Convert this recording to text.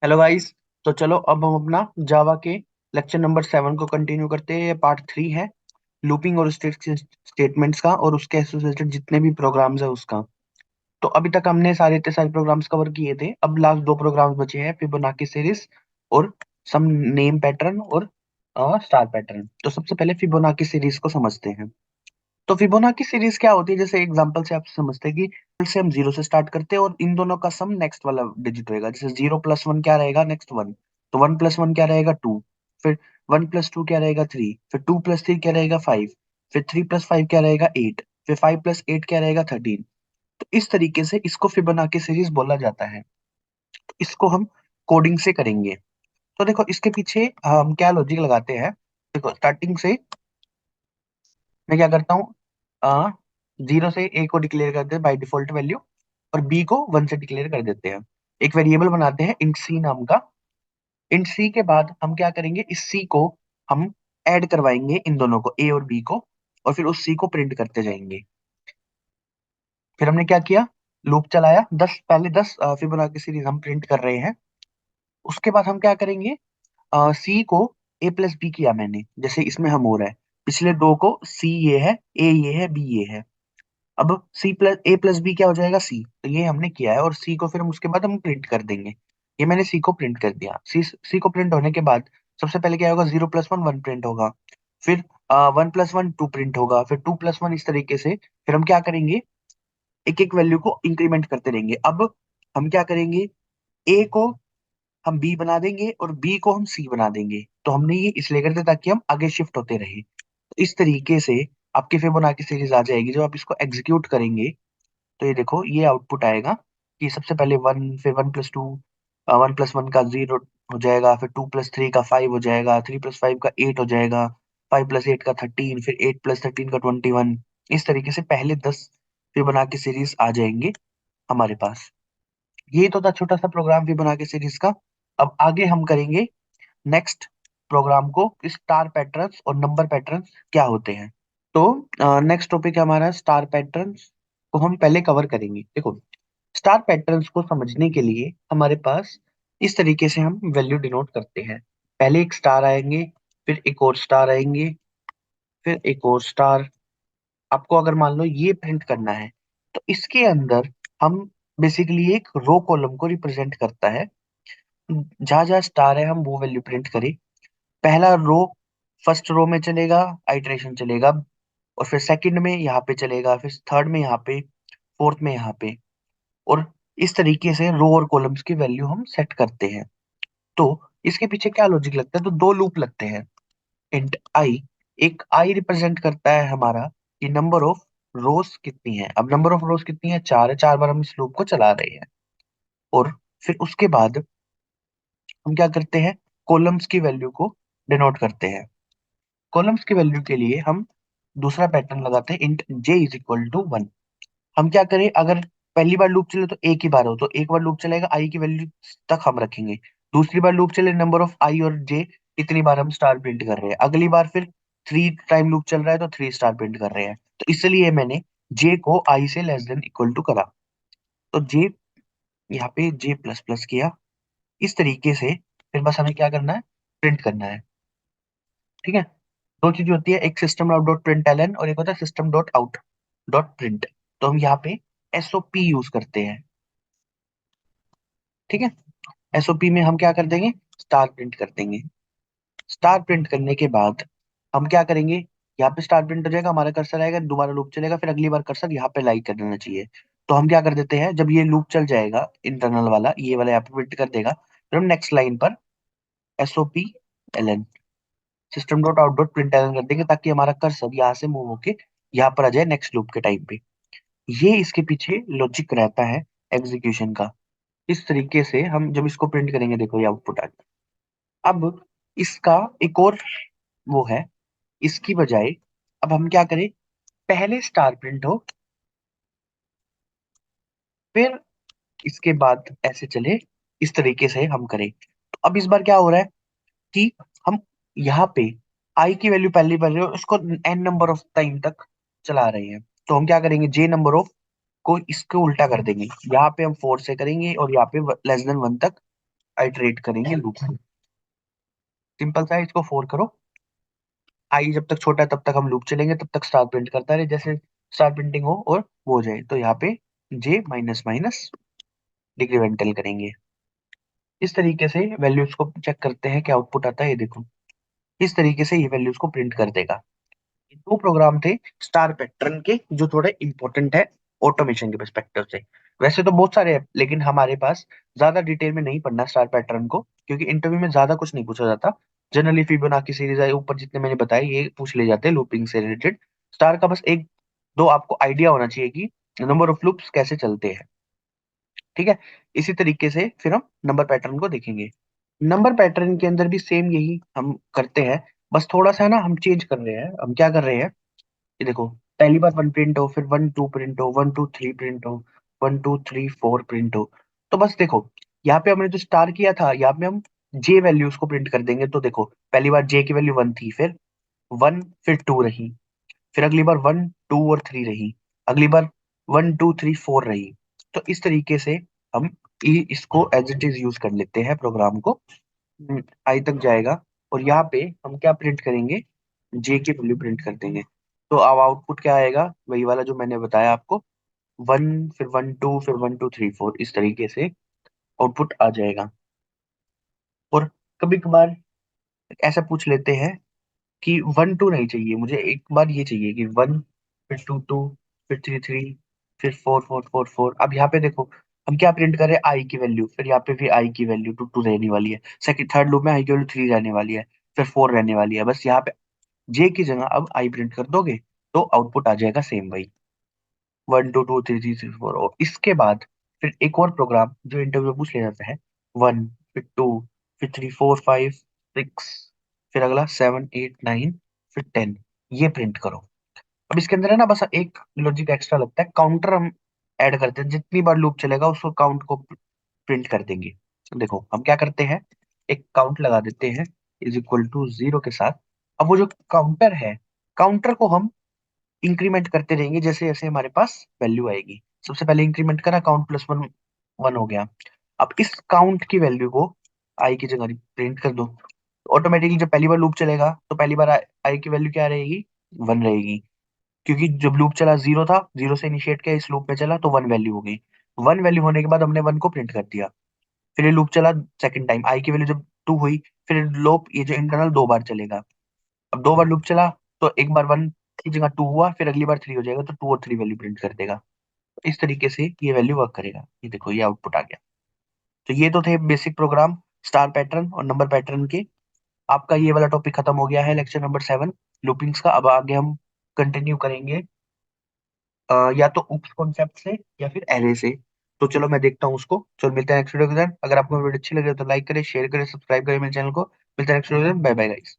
Hello guys. तो चलो अब हम अपना जावा के लेक्चर नंबर 7 को कंटिन्यू करते हैं। ये पार्ट 3 है, लूपिंग और स्टेटमेंट्स का और उसके एसोसिएटेड जितने भी प्रोग्राम्स है उसका। तो अभी तक हमने सारे इतने सारे प्रोग्राम्स कवर किए थे। अब लास्ट दो प्रोग्राम्स बचे हैं, फिबोनाची सीरीज और सम नेम पैटर्न और स्टार पैटर्न। तो सबसे पहले फिबोनाची सीरीज को समझते हैं। तो फिबोनाची सीरीज क्या होती है, जैसे एग्जांपल से आप समझते हैं कि फिर से हम जीरो से स्टार्ट करते हैं और इन दोनों का सम नेक्स्ट वाला डिजिट होएगा। जैसे 0+1 क्या रहेगा, नेक्स्ट 1। तो 1+1 क्या रहेगा, 2। फिर 1+2 क्या रहेगा, 3। फिर 2+3 क्या रहेगा, 5। फिर 3+5 क्या रहेगा, 8। फिर 5+8 क्या रहेगा, 13। तो इस तरीके से इसको फिबोनाची सीरीज बोला जाता है। तो इसको हम कोडिंग से करेंगे। तो देखो इसके पीछे हम क्या लॉजिक लगाते हैं। देखो स्टार्टिंग से मैं क्या करता हूँ, आ, 0 से ए को डिक्लेयर करते हैं बाय डिफॉल्ट वैल्यू, और बी को 1 से डिक्लेयर कर देते हैं। एक वेरिएबल बनाते हैं इंट सी नाम का। इंट सी के बाद हम क्या करेंगे, इस सी को हम ऐड करवाएंगे इन दोनों को, ए और बी को, और फिर उस सी को प्रिंट करते जाएंगे। फिर हमने क्या किया, लूप चलाया, 10 पहले 10 फिबोनाची सीरीज हम प्रिंट कर रहे हैं। उसके बाद हम क्या करेंगे, सी को A+B किया मैंने, जैसे इसमें हम हो रहा है। पिछले दो को सी ये है, ए ये है, बी ये है। अब A+B क्या हो जाएगा, सी। तो ये हमने किया है, और सी को फिर हम उसके बाद हम प्रिंट कर देंगे। ये मैंने सी को प्रिंट कर दिया। सी को प्रिंट होने के बाद सबसे पहले क्या होगा, 0+1 1 प्रिंट होगा। फिर 1+1 2 प्रिंट होगा। फिर 2+1, इस तरीके से फिर हम क्या करेंगे, एक एक वैल्यू को इंक्रीमेंट करते रहेंगे। अब हम क्या करेंगे, ए को हम बी बना देंगे और बी को हम सी बना देंगे। तो हमने ये इसलिए करते ताकि हम आगे शिफ्ट होते रहे। तो इस तरीके से आपकी फिबोनाची सीरीज आ जाएगी। जब आप इसको एग्जीक्यूट करेंगे तो ये देखो, ये आउटपुट आएगा कि सबसे पहले 1, फिर 1+2, 1+1 का 0 हो जाएगा। फिर 2+3 का 5 हो जाएगा। 3+5 का 8 हो जाएगा। 5+8 का 13। फिर 8+13 का 21। इस तरीके से पहले 10 फिबोनाची सीरीज आ जाएंगे हमारे पास। ये तो था छोटा सा प्रोग्राम फिबोनाची सीरीज का। अब आगे हम करेंगे नेक्स्ट प्रोग्राम को, स्टार पैटर्न्स और नंबर पैटर्न्स क्या होते हैं। तो नेक्स्ट टॉपिक है हमारा स्टार पैटर्न्स, को हम पहले कवर करेंगे। देखो स्टार पैटर्न्स को समझने के लिए हमारे पास इस तरीके से हम वैल्यू डिनोट करते हैं। पहले एक स्टार आएंगे, फिर एक और स्टार आएंगे, फिर एक और स्टार। आपको अगर मान लो ये प्रिंट करना है, तो इसके अंदर हम बेसिकली एक रो कॉलम को रिप्रेजेंट करता है। जहां जहां स्टार है हम वो वैल्यू प्रिंट करें। पहला रो फर्स्ट रो में चलेगा, आइटरेशन चलेगा, और फिर सेकंड में यहाँ पे चलेगा, फिर थर्ड में यहाँ पे, फोर्थ में यहाँ पे। और इस तरीके से रो और कॉलम्स की वैल्यू हम सेट करते हैं। तो इसके पीछे क्या लॉजिक लगता है, तो दो लूप लगते हैं। इंट आई, एक आई रिप्रेजेंट करता है हमारा कि नंबर ऑफ रोज कितनी है। अब नंबर ऑफ रोज कितनी है, 4 है, 4 बार हम इस लूप को चला रहे हैं। और फिर उसके बाद हम क्या करते हैं, कॉलम्स की वैल्यू को डिनोट करते हैं। कॉलम्स की वैल्यू के लिए हम दूसरा पैटर्न लगाते हैं, int j is equal to 1। हम क्या करें, अगर पहली बार लूप चले तो एक ही बार हो, तो एक बार लूप चलेगा, आई की वैल्यू तक हम रखेंगे। दूसरी बार लूप चले, नंबर ऑफ आई और जे इतनी बार हम स्टार प्रिंट कर रहे हैं। अगली बार फिर 3 टाइम लूप चल रहा है तो 3 स्टार प्रिंट कर रहे हैं। तो इसलिए मैंने जे को आई से लेस देन इक्वल टू करा। तो जे, यहाँ पे जे प्लस प्लस किया। इस तरीके से फिर बस हमें क्या करना है, प्रिंट करना है। ठीक है, दो चीज होती है, एक system out dot println और एक होता है system dot out dot print. तो हम यहाँ पे एसओपी यूज करते हैं। ठीक है, एसओपी में हम क्या कर देंगे, स्टार प्रिंट कर देंगे। स्टार प्रिंट करने के बाद हम क्या करेंगे, यहाँ पे स्टार प्रिंट हो जाएगा, हमारा कर्सर आएगा, दोबारा लूप चलेगा, फिर अगली बार कर्सर यहाँ पे लाइक कर देना चाहिए। तो हम क्या कर देते हैं, जब ये लूप चल जाएगा इंटरनल वाला, ये वाला यहाँ पे प्रिंट कर देगा, फिर हम नेक्स्ट लाइन पर SOP ln, system dot out dot println कर देंगे, ताकि हमारा कर्सर यहाँ से मूव होके यहाँ पर आ जाए नेक्स्ट लूप के टाइम पे। ये इसके पीछे लॉजिक रहता है एग्जीक्यूशन का। इस तरीके से हम जब इसको प्रिंट करेंगे, देखो ये आउटपुट आ गया। अब इसका एक और वो है, इसकी बजाय अब हम क्या करें, पहले स्टार प्रिंट हो, फिर इसके बाद ऐसे चले, इस तरीके से हम करें। तो अब इस बार क्या हो रहा है कि हम यहाँ पे आई की वैल्यू पहली बार रहे हो, उसको एन नंबर ऑफ टाइम तक चला रहे हैं। तो हम क्या करेंगे, जे नंबर ऑफ को इसको उल्टा कर देंगे। यहाँ पे हम 4 से करेंगे और यहाँ पे लेस देन 1 तक आइटरेट करेंगे लूप। सिंपल सा है, इसको फोर करो। आई जब तक छोटा है तब तक हम लूप चलेंगे, तब तक स्टार प्रिंट करता रहे, जैसे स्टार प्रिंटिंग हो और वो हो जाए तो यहाँ पे जे माइनस माइनस डिक्रीमेंटल करेंगे। इस तरीके से वैल्यूज को चेक करते हैं क्या आउटपुट आता है, ये देखो इस तरीके से ये वैल्यूज को प्रिंट कर देगा। ये दो प्रोग्राम थे स्टार पैटर्न के जो थोड़े इंपॉर्टेंट है ऑटोमेशन के पर्सपेक्टिव से। वैसे तो बहुत सारे हैं लेकिन हमारे पास ज्यादा डिटेल में नहीं पढ़ना स्टार पैटर्न को, क्योंकि इंटरव्यू में ज्यादा कुछ नहीं पूछा जाता। जनरली फिबोनाची सीरीज है ऊपर जितने मैंने बताए ये पूछ ले जाते हैं लूपिंग से रिलेटेड। स्टार का बस एक दो आपको आइडिया होना चाहिए कि नंबर ऑफ लूप्स कैसे चलते हैं। ठीक है, इसी तरीके से फिर हम नंबर पैटर्न को देखेंगे। नंबर पैटर्न के अंदर भी सेम यही हम करते हैं, बस थोड़ा सा है ना हम चेंज कर रहे हैं। हम क्या कर रहे हैं, ये देखो पहली बार वन प्रिंट हो, फिर वन टू प्रिंट हो, वन टू थ्री प्रिंट हो, one two three four print हो। तो बस देखो यहाँ पे हमने जो स्टार किया था यहाँ पे हम जे वैल्यूज को प्रिंट कर देंगे। तो देखो पहली बार जे की वैल्यू वन थी, फिर वन, फिर टू रही, फिर अगली बार वन टू और थ्री रही, अगली बार वन टू थ्री फोर रही। तो इस तरीके से हम इसको एज इट इज यूज कर लेते हैं प्रोग्राम को। आई तक जाएगा और यहाँ पे हम क्या प्रिंट करेंगे, जे की वैल्यू प्रिंट कर देंगे। तो अब आउटपुट क्या आएगा, वही वाला जो मैंने बताया आपको, वन, फिर वन टू, फिर वन टू थ्री फोर, इस तरीके से आउटपुट आ जाएगा। और कभी कभार ऐसा पूछ लेते हैं कि वन टू नहीं चाहिए मुझे, एक बार ये चाहिए कि वन, फिर टू टू, फिर थ्री थ्री, फिर फोर फोर फोर फोर। अब यहाँ पे देखो हम क्या प्रिंट करें, आई की वैल्यू, फिर यहाँ पे भी आई की वैल्यू टू टू रहने वाली है, सेकंड थर्ड लूप में आई की वैल्यू थ्री रहने वाली है, फिर फोर रहने वाली है। बस यहाँ पे जे की जगह अब आई प्रिंट कर दोगे तो आउटपुट आ जाएगा सेम वही, one two two three three three four. और इसके बाद फिर एक और प्रोग्राम जो इंटरव्यू में पूछ लिया जाता है, वन, फिर टू, फिर थ्री फोर फाइव सिक्स, फिर अगला सेवन एट नाइन, फिर टेन, ये प्रिंट करो। अब इसके अंदर है ना बस एक लॉजिक एक्स्ट्रा लगता है, काउंटर हम ऐड करते हैं, जितनी बार लूप चलेगा उसको काउंट को प्रिंट कर देंगे। देखो हम क्या करते हैं, एक काउंट लगा देते हैं इज इक्वल टू जीरो के साथ। अब वो जो काउंटर है, काउंटर को हम इंक्रीमेंट करते रहेंगे जैसे जैसे हमारे पास वैल्यू आएगी। सबसे पहले इंक्रीमेंट करा, काउंट प्लस वन, वन हो गया। अब इस काउंट की वैल्यू को आई की जगह प्रिंट कर दो। ऑटोमेटिकली जब पहली बार लूप चलेगा तो पहली बार आई की वैल्यू क्या रहेगी, वन रहेगी, क्योंकि जब लूप चला जीरो था, जीरो से इनिशिएट किया, इस लूप में चला तो वन वैल्यू हो गई। वन वैल्यू होने के बाद हमने वन को प्रिंट कर दिया। फिर ये लूप चला सेकंड टाइम, आई की वैल्यू जब टू हुई, फिर लूप ये जो इंटरनल दो बार चलेगा। अब दो बार लूप चला तो एक बार वन की जगह टू हुआ, फिर अगली बार थ्री हो जाएगा, तो टू और थ्री वैल्यू प्रिंट कर देगा। तो इस तरीके से ये वैल्यू वर्क करेगा। ये देखो ये आउटपुट आ गया। तो ये तो थे बेसिक प्रोग्राम स्टार पैटर्न और नंबर पैटर्न के। आपका ये वाला टॉपिक खत्म हो गया है, लेक्चर नंबर 7 लूपिंग्स का। अब आगे हम कंटिन्यू करेंगे या तो उप्स कॉन्सेप्ट से या फिर एरे से। तो चलो मैं देखता हूँ उसको। चलो मिलते हैं नेक्स्ट वीडियो के अंदर। अगर आपको वीडियो अच्छी लगे तो लाइक करें, शेयर करें, सब्सक्राइब करें मेरे चैनल को। मिलते हैं next video, bye bye guys.